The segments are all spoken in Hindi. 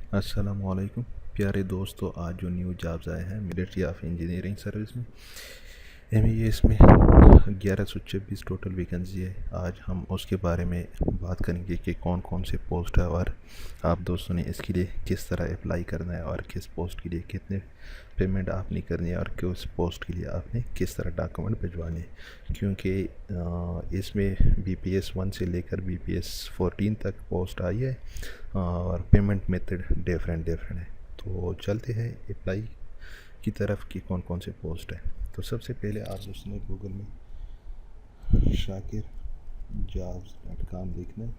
अस्सलामुअलैकुम प्यारे दोस्तों। आज जो न्यू जॉब्स आए हैं मिलिट्री ऑफ इंजीनियरिंग सर्विस में MES में 1126 टोटल वैकेंसी है। आज हम उसके बारे में बात करेंगे कि कौन कौन से पोस्ट है और आप दोस्तों ने इसके लिए किस तरह अप्लाई करना है और किस पोस्ट के लिए कितने पेमेंट आपने करनी है और किस पोस्ट के लिए आपने किस तरह डॉक्यूमेंट भिजवाने हैं। क्योंकि इसमें BPS 1 से लेकर BPS 14 तक पोस्ट आई है और पेमेंट मेथड डिफरेंट है। तो चलते हैं अप्लाई की तरफ कि कौन कौन से पोस्ट है। तो सबसे पहले आप दोस्तों ने गूगल में शाकिर jobs.com लिखना है।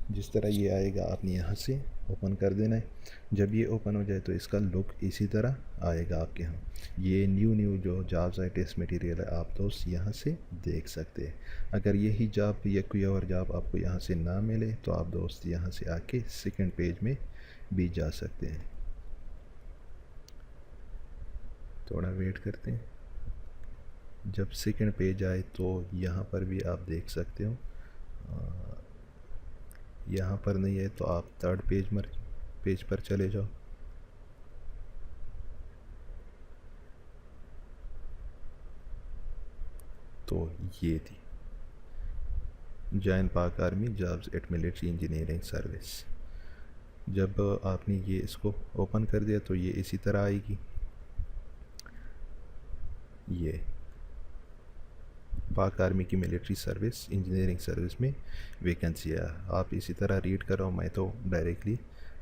जिस तरह ये आएगा आपने यहाँ से ओपन कर देना है। जब ये ओपन हो जाए तो इसका लुक इसी तरह आएगा आपके यहाँ। ये न्यू जो जॉब्स है टेस्ट मटेरियल है आप दोस्त यहाँ से देख सकते हैं। अगर यही जॉब या कोई और जॉब आपको यहाँ से ना मिले तो आप दोस्त यहाँ से आके सेकंड पेज में भी जा सकते हैं। थोड़ा वेट करते हैं। जब सेकंड पेज आए तो यहाँ पर भी आप देख सकते हो। यहाँ पर नहीं है तो आप थर्ड पेज पर चले जाओ। तो ये थी जॉइन पाक army jobs eight military engineering service. जब आपने ये इसको ओपन कर दिया तो ये इसी तरह आएगी। ये पाक आर्मी की मिलिट्री सर्विस इंजीनियरिंग सर्विस में वैकेंसी है। आप इसी तरह रीड करो। मैं तो डायरेक्टली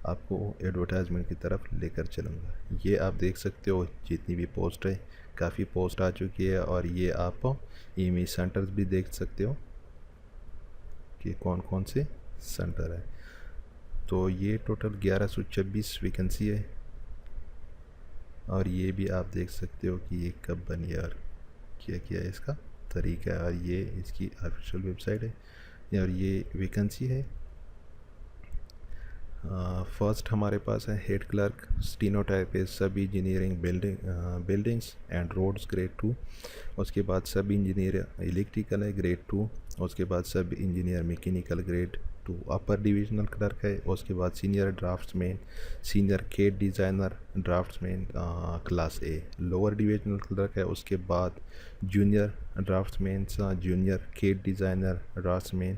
आपको एडवर्टाइजमेंट की तरफ लेकर चलूँगा। ये आप देख सकते हो जितनी भी पोस्ट है, काफ़ी पोस्ट आ चुकी है। और ये आप ईमेल सेंटर्स भी देख सकते हो कि कौन कौन से सेंटर है। तो ये टोटल 1126 वैकेंसी है। और ये भी आप देख सकते हो कि ये कब बनी और क्या है इसका तरीका है। और ये इसकी ऑफिशियल वेबसाइट है और ये वैकेंसी है। फर्स्ट हमारे पास है head clerk stenotypist sub engineering buildings and roads grade 2। उसके बाद सब इंजीनियर इलेक्ट्रिकल है ग्रेड 2। उसके बाद सब इंजीनियर मैकेनिकल ग्रेड 2 अपर डिविजनल क्लर्क है। उसके बाद senior draughtsman senior केड designer draughtsman class A lower divisional clerk है। उसके बाद junior draughtsman junior केड designer draughtsman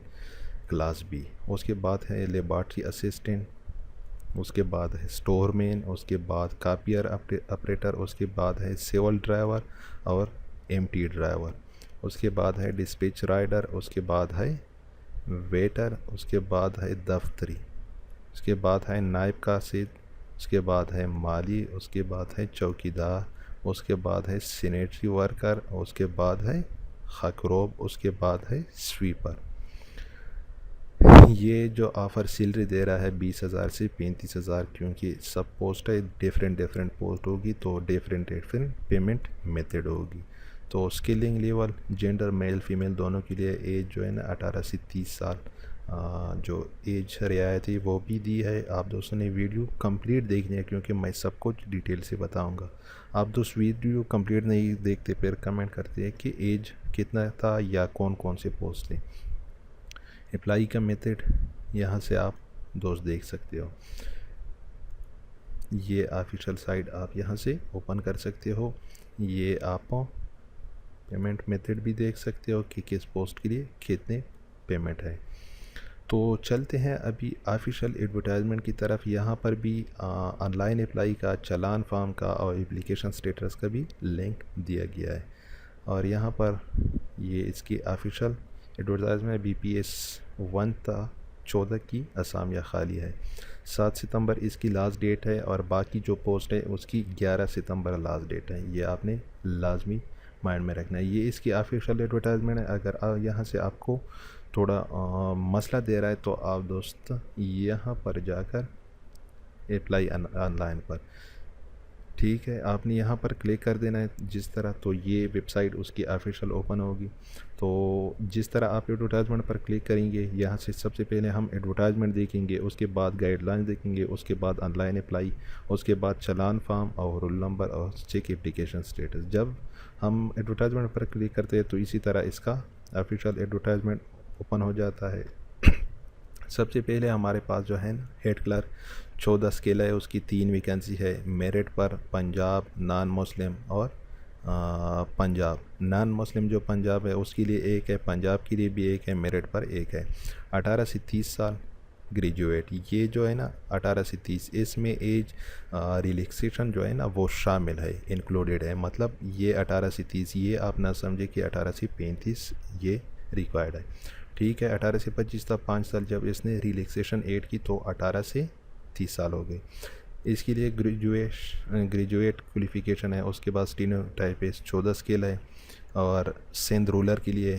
class B। उसके बाद है लेबॉर्ट्री असिस्टेंट। उसके बाद है स्टोरमैन। उसके बाद कापियर ऑपरेटर। उसके बाद है सिविल ड्राइवर और MT ड्राइवर। उसके बाद है डिस्पैच राइडर। उसके बाद है वेटर। उसके बाद है दफ्तरी। उसके बाद है नायब कासिद। उसके बाद है माली। उसके बाद है चौकीदार। उसके बाद है सैनिटरी वर्कर। उसके बाद है खकरोब। उसके बाद है स्वीपर। ये जो ऑफ़र सैलरी दे रहा है 20,000 से 35,000, क्योंकि सब पोस्ट है डिफरेंट पोस्ट होगी तो डिफरेंट पेमेंट मेथड होगी। तो skilling level gender male female दोनों के लिए एज जो है ना 18 से 30 साल जो एज रियायत है वो भी दी है। आप दोस्तों ने वीडियो कंप्लीट देखनी है क्योंकि मैं सब कुछ डिटेल से बताऊंगा। आप दोस्त वीडियो कंप्लीट नहीं देखते फिर कमेंट करते हैं कि एज कितना था या कौन कौन से पोस्ट थे। अप्लाई का मेथड यहाँ से आप दोस्त देख सकते हो। ये ऑफिशियल साइट आप यहाँ से ओपन कर सकते हो। ये आप पेमेंट मेथड भी देख सकते हो कि किस पोस्ट के लिए कितने पेमेंट है। तो चलते हैं अभी ऑफिशियल एडवर्टाइजमेंट की तरफ। यहाँ पर भी ऑनलाइन अप्लाई का चालान फॉर्म का और एप्लीकेशन स्टेटस का भी लिंक दिया गया है। और यहाँ पर ये इसकी ऑफिशियल एडवर्टाइजमेंट BPS 1 था 14 की असामियाँ खाली है। 7 सितंबर इसकी लास्ट डेट है और बाकी जो पोस्ट है उसकी 11 सितंबर लास्ट डेट है। ये आपने लाजमी माइंड में रखना है। ये इसकी ऑफिशियल एडवर्टाइजमेंट है। अगर यहाँ से आपको थोड़ा मसला दे रहा है तो आप दोस्त यहाँ पर जाकर अप्लाई ऑनलाइन पर, ठीक है, आपने यहाँ पर क्लिक कर देना है जिस तरह। तो ये वेबसाइट उसकी ऑफिशियल ओपन होगी। तो जिस तरह आप एडवर्टाइजमेंट पर क्लिक करेंगे यहाँ से सबसे पहले हम एडवर्टाइजमेंट देखेंगे, उसके बाद गाइडलाइन देखेंगे, उसके बाद ऑनलाइन अप्लाई, उसके बाद चालान फॉर्म और रोल नंबर और चेक एप्लीकेशन स्टेटस। जब हम एडवर्टाइजमेंट पर क्लिक करते हैं तो इसी तरह इसका ऑफिशियल एडवर्टाइजमेंट ओपन हो जाता है। सबसे पहले हमारे पास जो है हेड क्लर्क 14 स्केल है, उसकी 3 वैकेंसी है। मेरिट पर पंजाब, नॉन मुस्लिम और पंजाब। नॉन मुस्लिम जो पंजाब है उसके लिए एक है, पंजाब के लिए भी एक है, मेरिट पर एक है। 18 से 30 साल ग्रेजुएट, ये जो है ना 18 से 30, इसमें एज रिलैक्सेशन जो है ना वो शामिल है, इंक्लूडेड है। मतलब ये 18 से 30, ये आप ना समझे कि 18 से 35 ये रिक्वायर्ड है। ठीक है, 18 से 25 तक 5 साल, जब इसने रिलैक्सेशन ऐड की तो 18 से 30 साल हो गए। इसके लिए ग्रेजुएट क्वालिफिकेशन है। उसके बाद स्टीनो टाइपिस्ट 14 स्केल है, और सिंध रूलर के लिए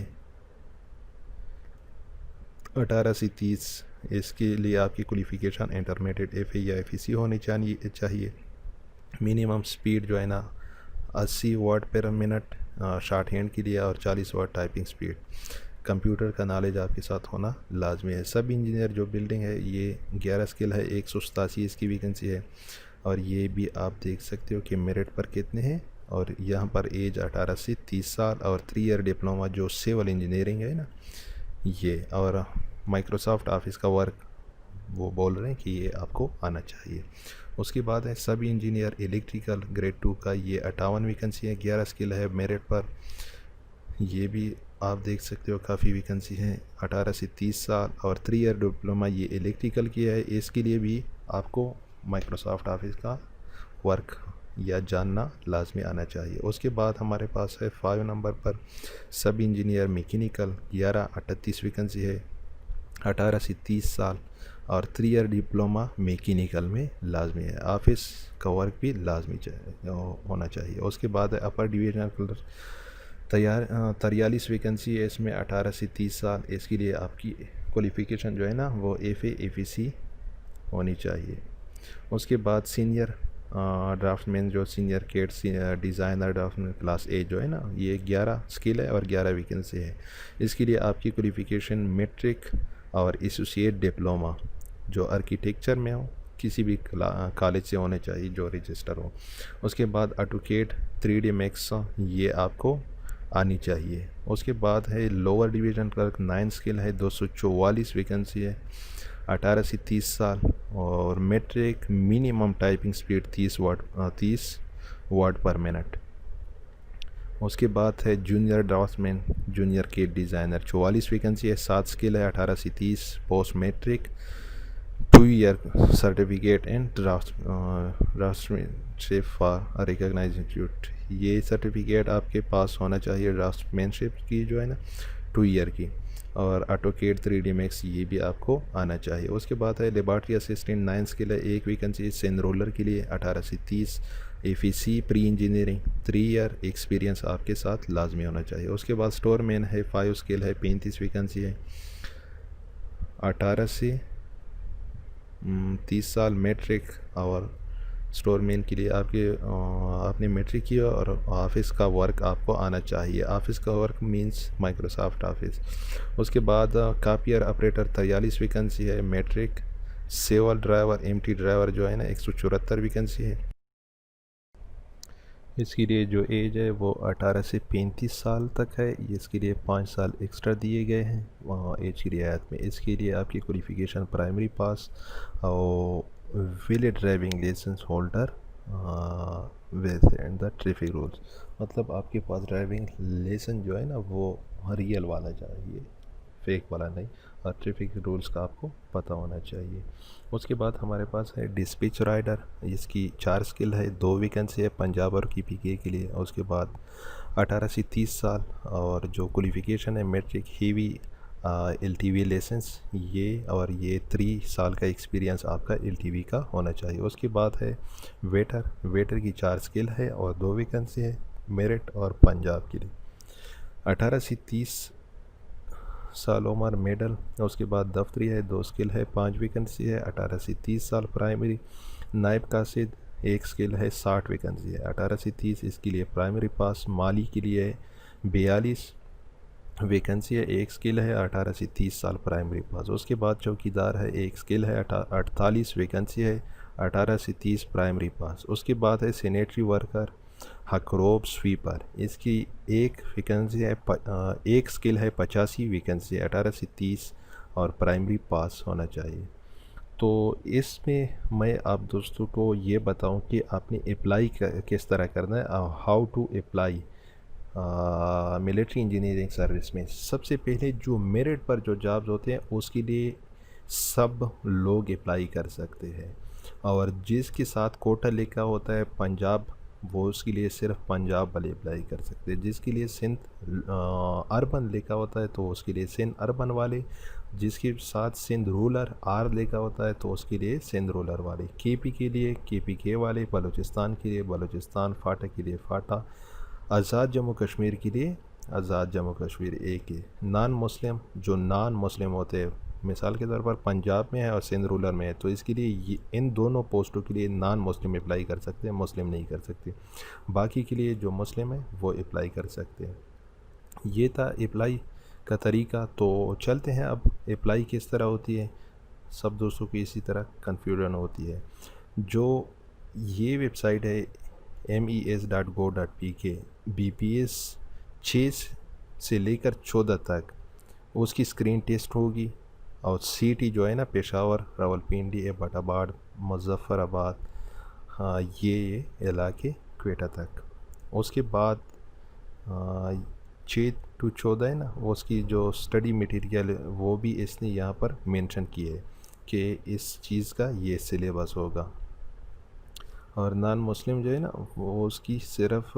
18 से 30। इसके लिए आपकी क्वालिफिकेशन इंटरमीडिएट एफ या एफ होनी चाहिए। मिनिमम स्पीड जो है ना 80 word per minute short hand के लिए, और 40 वर्ड टाइपिंग स्पीड। कंप्यूटर का नॉलेज आपके साथ होना लाजमी है। सब इंजीनियर जो बिल्डिंग है ये 11 स्किल है, 187 इसकी वैकेंसी है। और ये भी आप देख सकते हो कि मेरिट पर कितने हैं, और यहाँ पर एज 18 से 30 साल, और 3 ईयर डिप्लोमा जो सिविल इंजीनियरिंग है ना ये, और माइक्रोसॉफ्ट ऑफिस का वर्क वो बोल रहे हैं कि ये आपको आना चाहिए। उसके बाद है सब इंजीनियर इलेक्ट्रिकल ग्रेड 2 का, ये 58 वैकेंसी है, 11 स्किल है मेरिट पर। ये भी आप देख सकते हो काफ़ी वैकेंसी हैं। 18 से 30 साल और 3 ईयर डिप्लोमा ये इलेक्ट्रिकल की है। इसके लिए भी आपको माइक्रोसॉफ्ट ऑफिस का वर्क या जानना लाजमी आना चाहिए। उसके बाद हमारे पास है 5 नंबर पर सब इंजीनियर मैकेनिकल, 1138 वैकेंसी है, 18 से 30 साल और 3 ईयर डिप्लोमा मैकेनिकल में लाजमी है। ऑफिस का वर्क भी लाजमी होना चाहिए। उसके बाद है अपर डिवीजनल क्लर्क, 43 वैकेंसी है इसमें, 18 से 30 साल। इसके लिए आपकी क्वालिफ़िकेशन जो है ना वो FA FEC होनी चाहिए। उसके बाद सीनियर ड्राफ्टमैन जो senior CAD designer draftman class A जो है ना ये 11 स्किल है और 11 वैकेंसी है। इसके लिए आपकी क्वालिफ़िकेशन मैट्रिक और एसोसिएट डिप्लोमा जो आर्किटेक्चर में हो किसी भी कॉलेज से होने चाहिए जो रजिस्टर हो। उसके बाद ऑटोकेड 3D मैक्स ये आपको आनी चाहिए। उसके बाद है लोअर डिवीज़न क्लर्क 9 स्किल है, 244 वैकेंसी है, 18 से 30 साल और matric, minimum typing speed 30 word per minute. उसके बाद है junior draughtsman junior CAD designer, 44 vacancy है, 7 स्किल है, 18 से 30, post matric, 2 year certificate and draughtsmanship for recognised institute. ये सर्टिफिकेट आपके पास होना चाहिए ड्राफ्ट्समैनशिप की जो है ना 2 ईयर की। और ऑटोकेड 3D मैक्स ये भी आपको आना चाहिए। उसके बाद है लेबॉर्ट्री असिस्टेंट 9 स्किल है, 1 वैकेंसी सिंध रूरल के लिए, 18 से 30, FEC pre engineering, 3 year experience आपके साथ लाजमी होना चाहिए। उसके बाद स्टोर मैन है, 5 स्किल है, 35 वैकेंसी है, 18 से 30 साल मैट्रिक। और स्टोर मैन के लिए आपने मैट्रिक किया और ऑफिस का वर्क आपको आना चाहिए। ऑफिस का वर्क मींस माइक्रोसॉफ्ट ऑफिस। उसके बाद कापियर ऑपरेटर 43 वैकेंसी है, मैट्रिक। सेवल ड्राइवर MT ड्राइवर जो है ना 174 वैकेंसी है। इसके लिए जो एज है वो 18 से 35 साल तक है। इसके लिए 5 साल एक्स्ट्रा दिए गए हैं वहाँ एज की रियायत में। इसके लिए आपकी क्वालिफ़िकेशन प्राइमरी पास और valid driving licence holder with and the traffic rules. मतलब आपके पास ड्राइविंग लाइसेंस जो है ना वो रियल वाला चाहिए, फेक वाला नहीं, और ट्रैफिक रूल्स का आपको पता होना चाहिए। उसके बाद हमारे पास है डिस्पैच राइडर, इसकी 4 स्किल है, 2 वैकेंसी है पंजाब और KPK के लिए। उसके बाद 18 से 30 साल और जो क्वालिफ़िकेशन है मैट्रिक, हेवी LTV लाइसेंस ये, और ये 3 साल का एक्सपीरियंस आपका LTV का होना चाहिए। उसके बाद है वेटर की 4 स्किल है और 2 वैकेंसी है, मेरिट और पंजाब के लिए। 18 से 30 साल उम्र मेडल। उसके बाद दफ्तरी है, 2 स्किल है, 5 वैकेंसी है, 18 से 30 साल प्राइमरी। नायब कासिद 1 स्किल है, 60 वैकेंसी है, 18 से 30 इसके लिए प्राइमरी पास। माली के लिए 42 वैकेंसी है, 1 स्किल है, 18 से 30 साल प्राइमरी पास। उसके बाद चौकीदार है, 1 स्किल है, 48 वैकेंसी है, 18 से 30 प्राइमरी पास। उसके बाद है सैनिटरी वर्कर, हकरोब स्वीपर, इसकी एक वैकेंसी है एक स्किल है 85, वैकेंसी 18 से 30 और प्राइमरी पास होना चाहिए। तो इसमें मैं आप दोस्तों को ये बताऊं कि आपने अप्लाई किस तरह करना है, how to apply military engineering service में। सबसे पहले जो मेरिट पर जो जॉब्स होते हैं उसके लिए सब लोग अप्लाई कर सकते हैं, और जिसके साथ कोटा लिखा होता है पंजाब, वो उसके लिए सिर्फ पंजाब वाले अप्लाई कर सकते हैं। जिसके लिए सिंध अर्बन लिखा होता है तो उसके लिए सिंध अर्बन वाले, जिसके साथ सिंध रूरल आर लिखा होता है तो उसके लिए सिंध रूरल वाले, केपी के लिए केपी के वाले, बलूचिस्तान के लिए बलूचिस्तान, फाटा के लिए फाटा, आज़ाद जम्मू कश्मीर के लिए आज़ाद जम्मू कश्मीर एक ही। नॉन मुस्लिम, जो नॉन मुस्लिम होते हैं, मिसाल के तौर पर पंजाब में है और सिंध रूरल में है, तो इसके लिए इन दोनों पोस्टों के लिए नॉन मुस्लिम अप्लाई कर सकते हैं, मुस्लिम नहीं कर सकते। बाकी के लिए जो मुस्लिम है वो अप्लाई कर सकते हैं। ये था अप्लाई का तरीका। तो चलते हैं अब अप्लाई किस तरह होती है। सब दोस्तों को इसी तरह कन्फ्यूजन होती है। जो ये वेबसाइट है mes.go.pk, BPS 6 से लेकर 14 तक उसकी स्क्रीन टेस्ट होगी, और सीटी जो है ना, पेशावर, रावलपिंडी, एबटाबाद, मुजफ्फराबाद, हाँ ये इलाके, क्वेटा तक। उसके बाद 6 to 14 है ना, उसकी जो स्टडी मटेरियल वो भी इसने यहाँ पर मेंशन किए है कि इस चीज़ का ये सिलेबस होगा। और नॉन मुस्लिम जो है ना, वो उसकी सिर्फ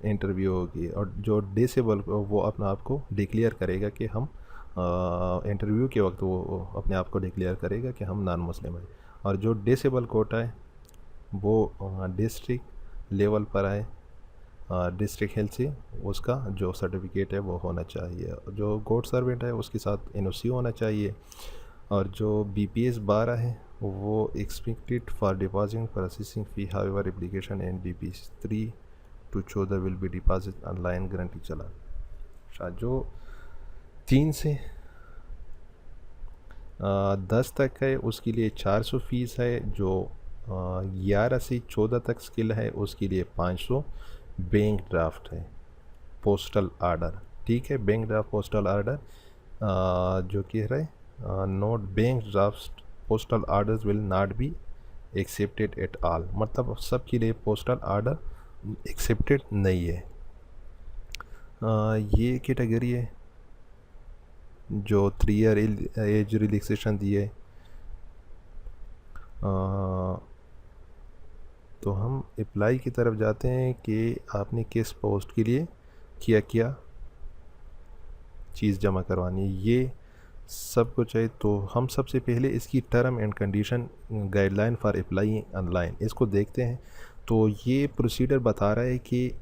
इंटरव्यू होगी, और जो डिसेबल वो अपने आप को डिक्लेयर करेगा कि हम इंटरव्यू के वक्त वो अपने आप को डिक्लेयर करेगा कि हम नॉन मुस्लिम हैं। और जो डिसेबल कोटा है वो डिस्ट्रिक्ट लेवल पर आए, डिस्ट्रिक्ट हेल्थ से उसका जो सर्टिफिकेट है वो होना चाहिए। जो गॉड सर्वेंट है उसके साथ NOC होना चाहिए। और जो BPS 12 है वो expected for deposit processing fee, however application and BPS 3 to 14 will be deposit online guarantee चला। जो 3 से 10 तक है उसके लिए 400 फ़ीस है। जो 11 से 14 तक स्किल है उसके लिए 500। बैंक ड्राफ्ट है, पोस्टल आर्डर, ठीक है, बैंक ड्राफ्ट पोस्टल आर्डर जो कह रहे note, bank draft postal orders will not be accepted at all, मतलब सबके लिए पोस्टल आर्डर एक्सेप्टेड नहीं है। ये कैटेगरी है जो 3 ईयर एज रिलैक्सेशन दिए। तो हम अप्लाई की तरफ जाते हैं कि आपने किस पोस्ट के लिए क्या क्या चीज़ जमा करवानी है, ये सब कुछ है। तो हम सबसे पहले इसकी term and condition guideline for apply online इसको देखते हैं। तो ये प्रोसीजर बता रहा है कि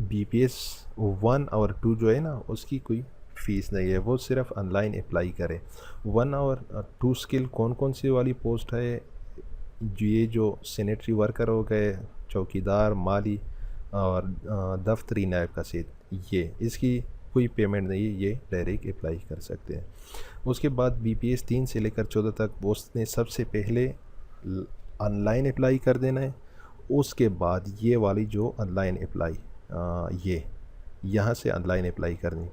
BPS 1 और 2 जो है ना, उसकी कोई फ़ीस नहीं है, वो सिर्फ ऑनलाइन अप्लाई करें। 1 और 2 स्किल कौन कौन सी वाली पोस्ट है, ये जो सैनिटरी वर्कर हो गए, चौकीदार, माली और दफ्तरी नायब कसीद, ये इसकी कोई पेमेंट नहीं है, ये डायरेक्ट अप्लाई कर सकते हैं। उसके बाद BPS 3 से लेकर 14 तक उसने सबसे पहले ऑनलाइन अप्लाई कर देना है। उसके बाद ये वाली जो ऑनलाइन अप्लाई ये यहाँ से ऑनलाइन अप्लाई करनी।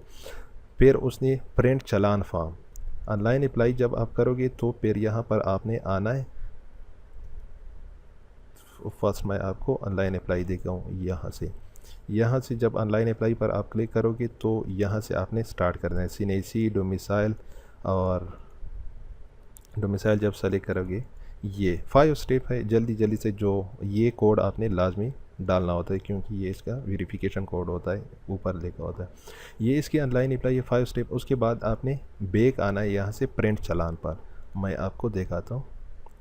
फिर उसने प्रिंट चालान फॉर्म, ऑनलाइन अप्लाई जब आप करोगे तो फिर यहाँ पर आपने आना है। फर्स्ट मैं आपको ऑनलाइन अप्लाई देता हूँ। यहाँ से जब ऑनलाइन अप्लाई पर आप क्लिक करोगे तो यहाँ से आपने स्टार्ट करना है। CNAC डोमिसाइल, और डोमिसाइल जब सेलेक्ट करोगे, ये 5 स्टेप है। जल्दी से जो ये कोड आपने लाजमी डालना होता है, क्योंकि ये इसका वेरिफिकेशन कोड होता है, ऊपर लिखा होता है। ये इसकी ऑनलाइन अप्लाई है 5 स्टेप। उसके बाद आपने बैक आना है यहाँ से प्रिंट चालान पर। मैं आपको दिखाता हूँ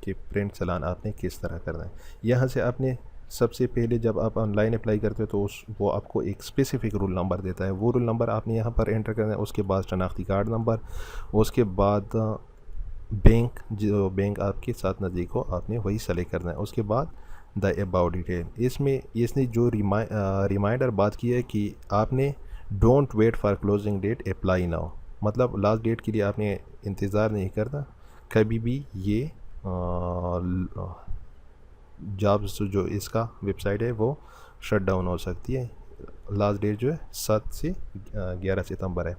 कि प्रिंट चालान आपने किस तरह करना है। यहाँ से आपने सबसे पहले जब आप ऑनलाइन अप्लाई करते हो तो वो आपको एक स्पेसिफिक रूल नंबर देता है, वो रूल नंबर आपने यहाँ पर एंटर करना है। उसके बाद शनाख्ती कार्ड नंबर, उसके बाद बैंक, जो बैंक आपके साथ नज़दीक हो आपने वही सेलेक्ट करना है। उसके बाद द अबाउट डिटेल, इसमें इसने जो रिमाइंडर बात की है कि आपने don't wait for closing date, apply now, मतलब लास्ट डेट के लिए आपने इंतज़ार नहीं करना कभी भी। ये जॉब्स जो इसका वेबसाइट है वो शट डाउन हो सकती है। लास्ट डेट जो है 7 से 11 सितंबर है।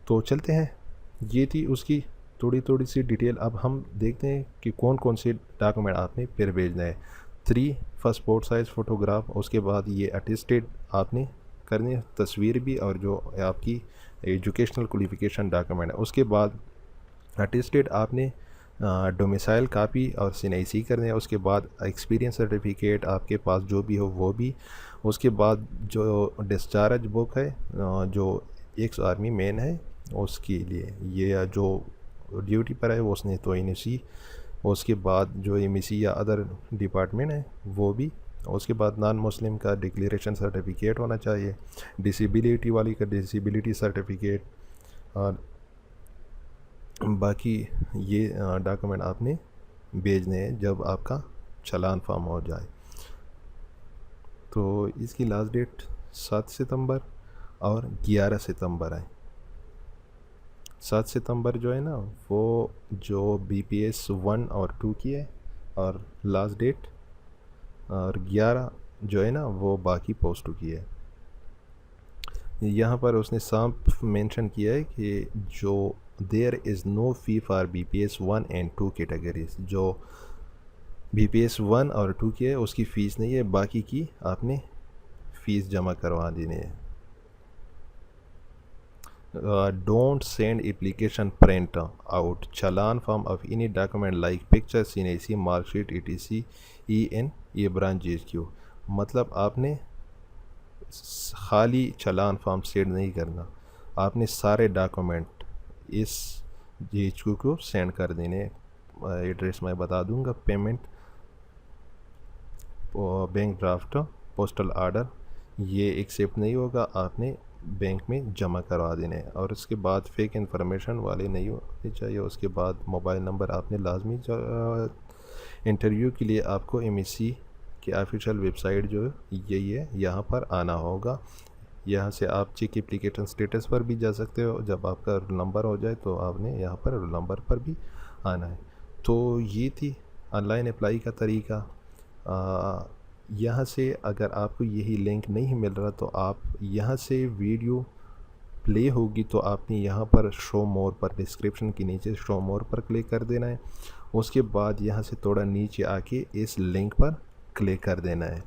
तो चलते हैं, ये थी उसकी थोड़ी सी डिटेल। अब हम देखते हैं कि कौन कौन से डॉक्यूमेंट आपने फिर भेजना है। 3 पासपोर्ट साइज़ फ़ोटोग्राफ, उसके बाद ये अटेस्टेड आपने करनी है, तस्वीर भी, और जो आपकी एजुकेशनल क्वालिफ़िकेशन डॉक्यूमेंट है। उसके बाद अटेस्टेड आपने डोमिसाइल कापी और CNIC करने हैं। उसके बाद एक्सपीरियंस सर्टिफिकेट आपके पास जो भी हो वो भी। उसके बाद जो डिस्चार्ज बुक है, जो एक्स आर्मी मैन है उसके लिए, ये जो ड्यूटी पर है वो उसने तो NOC। उसके बाद जो MEC या अदर डिपार्टमेंट है वो भी। उसके बाद नॉन मुस्लिम का डिक्लेरेशन सर्टिफिकेट होना चाहिए, डिसेबिलिटी वाली का डिसेबिलिटी सर्टिफिकेट, और बाकी ये डॉक्यूमेंट आपने भेजने हैं जब आपका चालान फॉर्म हो जाए। तो इसकी लास्ट डेट 7 सितंबर और 11 सितंबर है। 7 सितंबर जो है ना वो जो BPS 1 और 2 की है, और लास्ट डेट, और 11 जो है ना वो बाकी पोस्टों की है। यहाँ पर उसने साफ मेंशन किया है कि जो there is no fee for BPS 1 and 2 categories. जो BPS 1 और 2 की है उसकी फ़ीस नहीं है, बाकी की आपने फ़ीस जमा करवा देनी है। Don't send application print out challan form of any document like picture, CNIC, marksheet, ETC, EN, ये ब्रांच GHQ। मतलब आपने खाली चालान फॉर्म सेंड नहीं करना, आपने सारे डॉक्यूमेंट इस GHQ को सेंड कर देने। एड्रेस मैं बता दूंगा। Payment, bank draft, postal order, ये एक्सेप्ट नहीं होगा, आपने बैंक में जमा करवा देने। और उसके बाद फेक इन्फॉर्मेशन वाले नहीं होने चाहिए। उसके बाद मोबाइल नंबर आपने लाजमी, इंटरव्यू के लिए आपको MEC की ऑफिशियल वेबसाइट जो यही है, यहाँ पर आना होगा। यहाँ से आप चेक एप्लीकेशन स्टेटस पर भी जा सकते हो। जब आपका रोल नंबर हो जाए तो आपने यहाँ पर रोल नंबर पर भी आना है। तो ये थी ऑनलाइन अप्लाई का तरीका। यहाँ से अगर आपको यही लिंक नहीं मिल रहा तो आप यहाँ से वीडियो प्ले होगी तो आपने यहाँ पर शो मोर पर, डिस्क्रिप्शन के नीचे शो मोर पर क्लिक कर देना है। उसके बाद यहाँ से थोड़ा नीचे आके इस लिंक पर क्लिक कर देना है।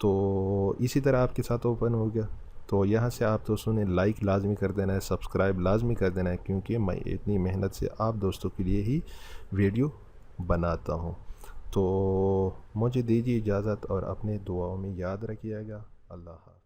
तो इसी तरह आपके साथ ओपन हो गया। तो यहाँ से आप दोस्तों ने लाइक लाजमी कर देना है, सब्सक्राइब लाजमी कर देना है, क्योंकि मैं इतनी मेहनत से आप दोस्तों के लिए ही वीडियो बनाता हूँ। तो मुझे दीजिए इजाज़त और अपने दुआओं में याद रखिएगा। अल्लाह हाफ़िज़।